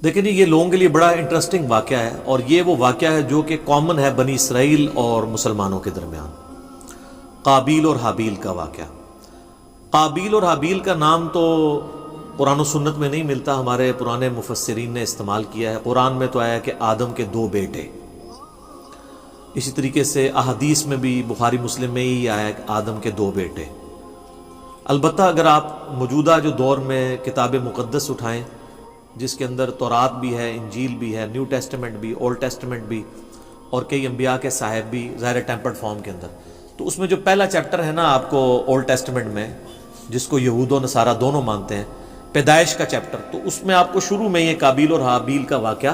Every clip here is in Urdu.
دیکھیں جی، یہ لوگوں کے لیے بڑا انٹرسٹنگ واقعہ ہے، اور یہ وہ واقعہ ہے جو کہ کامن ہے بنی اسرائیل اور مسلمانوں کے درمیان، قابیل اور حابیل کا واقعہ۔ قابیل اور حابیل کا نام تو قرآن و سنت میں نہیں ملتا، ہمارے پرانے مفسرین نے استعمال کیا ہے۔ قرآن میں تو آیا کہ آدم کے 2 بیٹے، اسی طریقے سے احادیث میں بھی بخاری مسلم میں ہی آیا کہ آدم کے 2 بیٹے۔ البتہ اگر آپ موجودہ جو دور میں کتاب مقدس اٹھائیں، جس کے اندر تورات بھی ہے، انجیل بھی ہے، نیو ٹیسٹمنٹ بھی، اولڈ ٹیسٹمنٹ بھی، اور کئی انبیاء کے صاحب بھی ظاہر ٹیمپرڈ فارم کے اندر، تو اس میں جو پہلا چیپٹر ہے نا آپ کو اولڈ ٹیسٹمنٹ میں، جس کو یہود و نصارہ دونوں مانتے ہیں، پیدائش کا چیپٹر، تو اس میں آپ کو شروع میں یہ قابیل اور حابیل کا واقعہ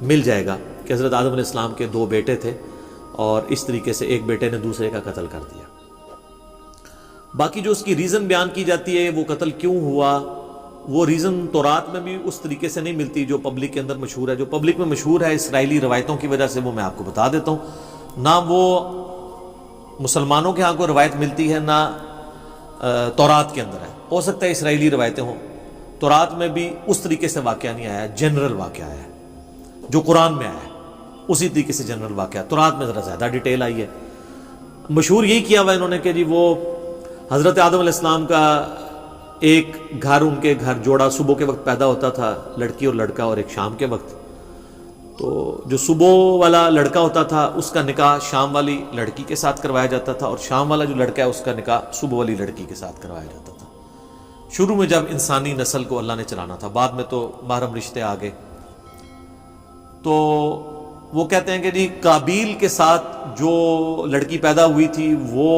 مل جائے گا کہ حضرت آدم علیہ السلام کے 2 بیٹے تھے، اور اس طریقے سے ایک بیٹے نے دوسرے کا قتل کر دیا۔ باقی جو اس کی ریزن بیان کی جاتی ہے وہ قتل کیوں ہوا، وہ ریزن تورات میں بھی اس طریقے سے نہیں ملتی جو پبلک کے اندر مشہور ہے۔ جو پبلک میں مشہور ہے اسرائیلی روایتوں کی وجہ سے، وہ میں آپ کو بتا دیتا ہوں۔ نہ وہ مسلمانوں کے ہاں کو روایت ملتی ہے، نہ تورات کے اندر ہے۔ ہو سکتا ہے اسرائیلی روایتیں ہوں، تورات میں بھی اس طریقے سے واقعہ نہیں آیا، جنرل واقعہ ہے جو قرآن میں آیا ہے، اسی طریقے سے جنرل واقعہ۔ تورات میں ذرا زیادہ ڈیٹیل آئی ہے۔ مشہور یہی کیا ہوا انہوں نے کہ جی وہ حضرت آدم علیہ السلام کا ایک گھر، ان کے گھر جوڑا صبح کے وقت پیدا ہوتا تھا، لڑکی اور لڑکا، اور ایک شام کے وقت۔ تو جو صبح والا لڑکا ہوتا تھا اس کا نکاح شام والی لڑکی کے ساتھ کروایا جاتا تھا، اور شام والا جو لڑکا ہے اس کا نکاح صبح والی لڑکی کے ساتھ کروایا جاتا تھا۔ شروع میں جب انسانی نسل کو اللہ نے چلانا تھا، بعد میں تو محرم رشتے آ گئے۔ تو وہ کہتے ہیں کہ جی قابیل کے ساتھ جو لڑکی پیدا ہوئی تھی وہ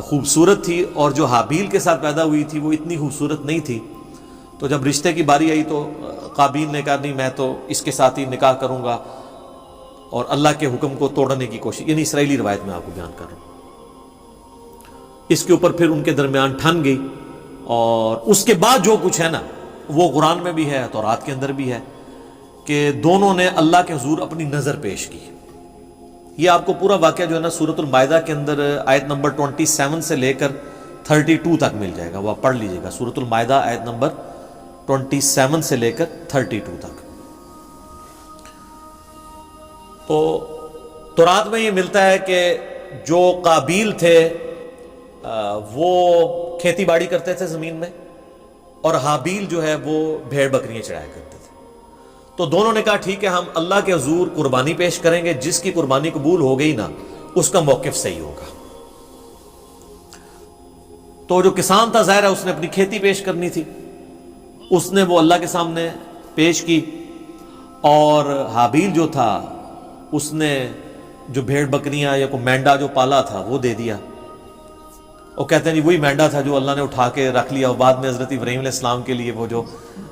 خوبصورت تھی، اور جو حابیل کے ساتھ پیدا ہوئی تھی وہ اتنی خوبصورت نہیں تھی۔ تو جب رشتے کی باری آئی تو قابیل نے کہا نہیں، میں تو اس کے ساتھ ہی نکاح کروں گا، اور اللہ کے حکم کو توڑنے کی کوشش، یعنی اسرائیلی روایت میں آپ کو بیان کر رہا ہوں۔ اس کے اوپر پھر ان کے درمیان ٹھن گئی، اور اس کے بعد جو کچھ ہے نا وہ قرآن میں بھی ہے، تورات کے اندر بھی ہے، کہ دونوں نے اللہ کے حضور اپنی نظر پیش کی۔ یہ آپ کو پورا واقعہ جو ہے نا سورۃ المائدہ کے اندر آیت نمبر 27 سے لے کر 32 تک مل جائے گا، وہ آپ پڑھ لیجئے گا۔ سورۃ المائدہ آیت نمبر 27 سے لے کر 32 تک۔ تو تورات میں یہ ملتا ہے کہ جو قابیل تھے وہ کھیتی باڑی کرتے تھے زمین میں، اور حابیل جو ہے وہ بھیڑ بکریاں چڑھایا کرتے تھے۔ تو دونوں نے کہا ٹھیک ہے، ہم اللہ کے حضور قربانی پیش کریں گے، جس کی قربانی قبول ہو گئی نا اس کا موقف صحیح ہوگا۔ تو جو کسان تھا ظاہر ہے اس نے اپنی کھیتی پیش کرنی تھی، اس نے وہ اللہ کے سامنے پیش کی، اور حابیل جو تھا اس نے جو بھیڑ بکریاں یا کوئی مینڈا جو پالا تھا وہ دے دیا۔ وہ کہتے ہیں جی وہی مینڈا تھا جو اللہ نے اٹھا کے رکھ لیا، اور بعد میں حضرت ابراہیم علیہ السلام کے لیے وہ جو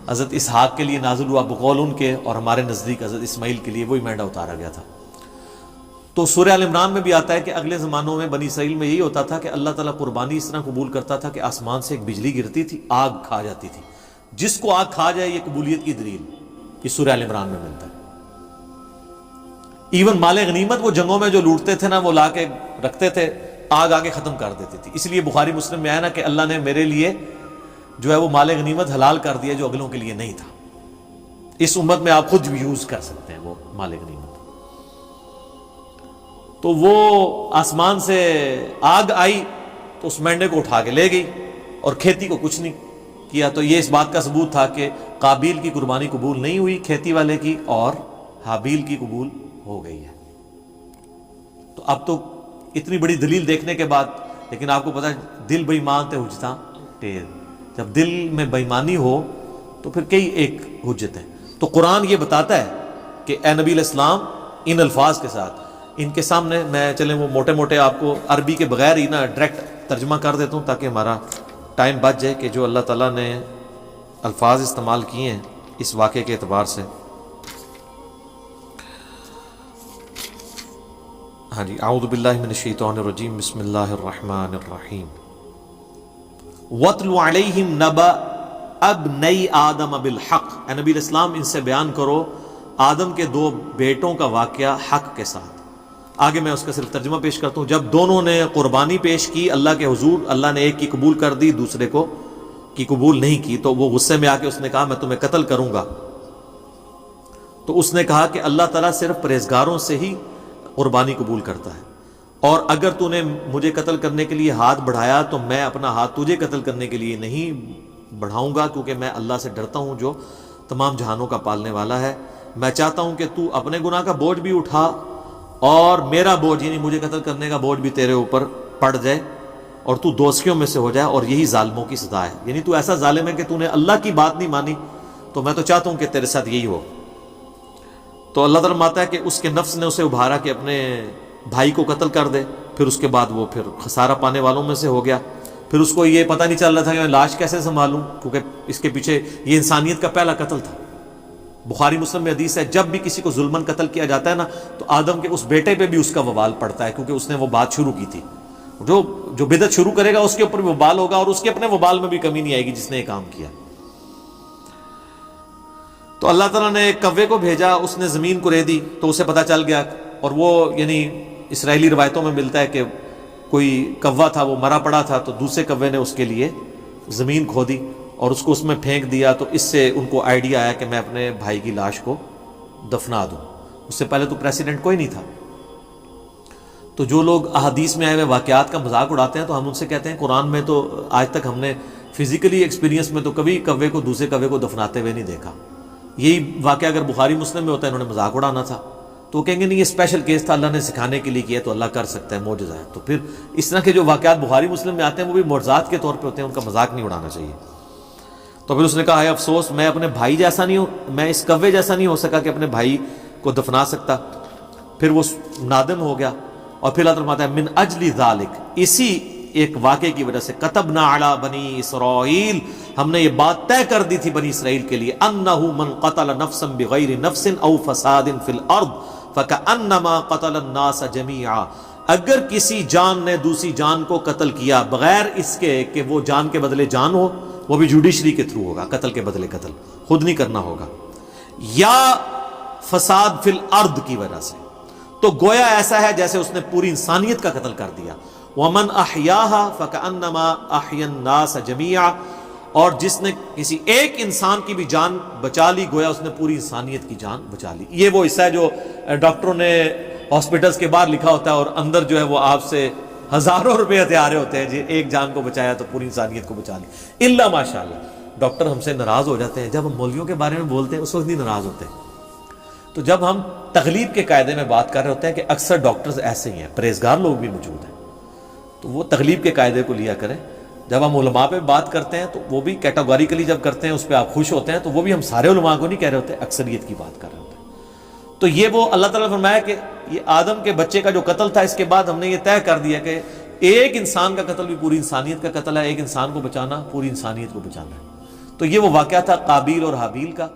حضرت اسحاق کے لیے نازل ہوا بقول ان کے، اور ہمارے نزدیک حضرت اسماعیل کے لیے وہی مینڈا اتارا گیا تھا۔ تو سورہ آل عمران میں بھی آتا ہے کہ اگلے زمانوں میں بنی اسرائیل میں یہی ہوتا تھا کہ اللہ تعالیٰ قربانی اس طرح قبول کرتا تھا کہ آسمان سے ایک بجلی گرتی تھی، آگ کھا جاتی تھی۔ جس کو آگ کھا جائے یہ قبولیت کی دلیل، یہ سورہ آل عمران میں ملتا ہے۔ ایون مال غنیمت وہ جنگوں میں جو لوٹتے تھے نا، وہ لا کے رکھتے تھے، آگ آگے ختم کر دیتی تھی۔ اس لیے بخاری مسلم میں آیا نا کہ اللہ نے میرے لیے جو ہے وہ مال غنیمت حلال کر دیا جو اگلوں کے لیے نہیں تھا۔ اس امت میں آپ خود یوز کر سکتے ہیں وہ مال غنیمت۔ تو وہ آسمان سے آگ آئی تو اس مینڈے کو اٹھا کے لے گئی، اور کھیتی کو کچھ نہیں کیا۔ تو یہ اس بات کا ثبوت تھا کہ قابیل کی قربانی قبول نہیں ہوئی کھیتی والے کی، اور حابیل کی قبول ہو گئی ہے۔ تو اب تو اتنی بڑی دلیل دیکھنے کے بعد، لیکن آپ کو پتا ہے دل بے ایمان تے حجتاں ٹیر، جب دل میں بے ایمانی ہو تو پھر کئی ایک حجت ہیں۔ تو قرآن یہ بتاتا ہے کہ اے نبی علیہ السلام ان الفاظ کے ساتھ، ان کے سامنے میں چلیں وہ موٹے موٹے آپ کو عربی کے بغیر ہی نا ڈائریکٹ ترجمہ کر دیتا ہوں تاکہ ہمارا ٹائم بچ جائے، کہ جو اللہ تعالیٰ نے الفاظ استعمال کیے ہیں اس واقعے کے اعتبار سے۔ ہاں جی، اعوذ باللہ من الشیطان الرجیم، بسم اللہ الرحمن الرحیم۔ وَاتْلُ عَلَيْهِمْ نَبَأَ ابْنَيْ آدَمَ بِالْحَقِّ، اے نبی علیہ السلام ان سے بیان کرو آدم کے 2 بیٹوں کا واقعہ حق کے ساتھ۔ آگے میں اس کا صرف ترجمہ پیش کرتا ہوں۔ جب دونوں نے قربانی پیش کی اللہ کے حضور، اللہ نے ایک کی قبول کر دی، دوسرے کو کی قبول نہیں کی، تو وہ غصے میں آ کے اس نے کہا میں تمہیں قتل کروں گا۔ تو اس نے کہا کہ اللہ تعالیٰ صرف پرہیزگاروں سے ہی قربانی قبول کرتا ہے، اور اگر تو نے مجھے قتل کرنے کے لیے ہاتھ بڑھایا تو میں اپنا ہاتھ تجھے قتل کرنے کے لیے نہیں بڑھاؤں گا، کیونکہ میں اللہ سے ڈرتا ہوں جو تمام جہانوں کا پالنے والا ہے۔ میں چاہتا ہوں کہ تو اپنے گناہ کا بوجھ بھی اٹھا اور میرا بوجھ یعنی مجھے قتل کرنے کا بوجھ بھی تیرے اوپر پڑ جائے اور تو دوستیوں میں سے ہو جائے، اور یہی ظالموں کی سزا ہے۔ یعنی تو ایسا ظالم ہے کہ تو نے اللہ کی بات نہیں مانی، تو میں تو چاہتا ہوں کہ تیرے ساتھ یہی ہو۔ تو اللہ تعالیٰ ماتا ہے کہ اس کے نفس نے اسے ابھارا کہ اپنے بھائی کو قتل کر دے، پھر اس کے بعد وہ پھر خسارہ پانے والوں میں سے ہو گیا۔ پھر اس کو یہ پتہ نہیں چل رہا تھا کہ میں لاش کیسے سنبھالوں، کیونکہ اس کے پیچھے یہ انسانیت کا پہلا قتل تھا۔ بخاری مسلم میں حدیث ہے، جب بھی کسی کو ظلماً قتل کیا جاتا ہے نا تو آدم کے اس بیٹے پہ بھی اس کا وبال پڑتا ہے، کیونکہ اس نے وہ بات شروع کی تھی۔ جو بدعت شروع کرے گا اس کے اوپر بھی وبال ہوگا، اور اس کے اپنے وبال میں بھی کمی نہیں آئے گی جس نے یہ کام کیا۔ تو اللہ تعالیٰ نے ایک کوے کو بھیجا، اس نے زمین کو ریدی تو اسے پتہ چل گیا، اور وہ یعنی اسرائیلی روایتوں میں ملتا ہے کہ کوئی کوا تھا وہ مرا پڑا تھا، تو دوسرے کوے نے اس کے لیے زمین کھودی اور اس کو اس میں پھینک دیا، تو اس سے ان کو آئیڈیا آیا کہ میں اپنے بھائی کی لاش کو دفنا دوں۔ اس سے پہلے تو پریسیڈنٹ کوئی نہیں تھا۔ تو جو لوگ احادیث میں آئے ہوئے واقعات کا مذاق اڑاتے ہیں تو ہم ان سے کہتے ہیں قرآن میں تو آج تک ہم نے فزیکلی ایکسپیرینس میں تو کبھی کوے کو دوسرے کوے کو دفناتے ہوئے نہیں دیکھا۔ یہی واقعہ اگر بخاری مسلم میں ہوتا ہے انہوں نے مذاق اڑانا تھا، تو وہ کہیں گے نہیں یہ اسپیشل کیس تھا، اللہ نے سکھانے کے لیے کیا تو اللہ کر سکتا ہے، معجزہ ہے۔ تو پھر اس طرح کے جو واقعات بخاری مسلم میں آتے ہیں وہ بھی معجزات کے طور پہ ہوتے ہیں، ان کا مذاق نہیں اڑانا چاہیے۔ تو پھر اس نے کہا ہے افسوس میں اپنے بھائی جیسا نہیں ہوں، میں اس کوے جیسا نہیں ہو سکا کہ اپنے بھائی کو دفنا سکتا۔ پھر وہ نادم ہو گیا، اور پھر اللہ فرماتا ہے من اجل ذالک، اسی ایک واقعے کی وجہ سے کتبنا علی بنی اسرائیل، ہم نے یہ بات طے کر دی تھی بنی اسرائیل کے لیے، انہ من قتل نفسا بغیر نفس او فساد فی الارض فکأنما قتل الناس جميعا، اگر کسی جان نے دوسری جان کو قتل کیا بغیر اس کے کہ وہ جان کے بدلے جان ہو، وہ بھی جوڈیشری کے تھرو ہوگا، قتل کے بدلے قتل خود نہیں کرنا ہوگا، یا فساد فی الارض کی وجہ سے، تو گویا ایسا ہے جیسے اس نے پوری انسانیت کا قتل کر دیا۔ وَمَنْ أَحْيَاهَا فَكَأَنَّمَا أَحْيَا النَّاسَ جَمِيعًا، اور جس نے کسی ایک انسان کی بھی جان بچا لی گویا اس نے پوری انسانیت کی جان بچا لی۔ یہ وہ حصہ ہے جو ڈاکٹروں نے ہاسپٹلس کے باہر لکھا ہوتا ہے، اور اندر جو ہے وہ آپ سے ہزاروں روپے ہتھیارے ہوتے ہیں، جی ایک جان کو بچایا تو پوری انسانیت کو بچا لی۔ الا ماشاءاللہ ڈاکٹر ہم سے ناراض ہو جاتے ہیں جب ہم مولویوں کے بارے میں بولتے ہیں، اس وقت نہیں ناراض ہوتے۔ تو جب ہم تغلیب کے قاعدے میں بات کر رہے ہوتے ہیں کہ اکثر ڈاکٹرز ایسے ہی ہیں، پرہیزگار لوگ بھی موجود ہیں، تو وہ تغلیب کے قاعدے کو لیا کریں۔ جب ہم علماء پہ بات کرتے ہیں تو وہ بھی کیٹاگوریکلی جب کرتے ہیں اس پہ آپ خوش ہوتے ہیں، تو وہ بھی ہم سارے علماء کو نہیں کہہ رہے ہوتے، اکثریت کی بات کر رہے ہوتے ہیں۔ تو یہ وہ اللہ تعالیٰ نے فرمایا کہ یہ آدم کے بچے کا جو قتل تھا، اس کے بعد ہم نے یہ طے کر دیا کہ ایک انسان کا قتل بھی پوری انسانیت کا قتل ہے، ایک انسان کو بچانا پوری انسانیت کو بچانا ہے۔ تو یہ وہ واقعہ تھا قابیل اور حابیل کا۔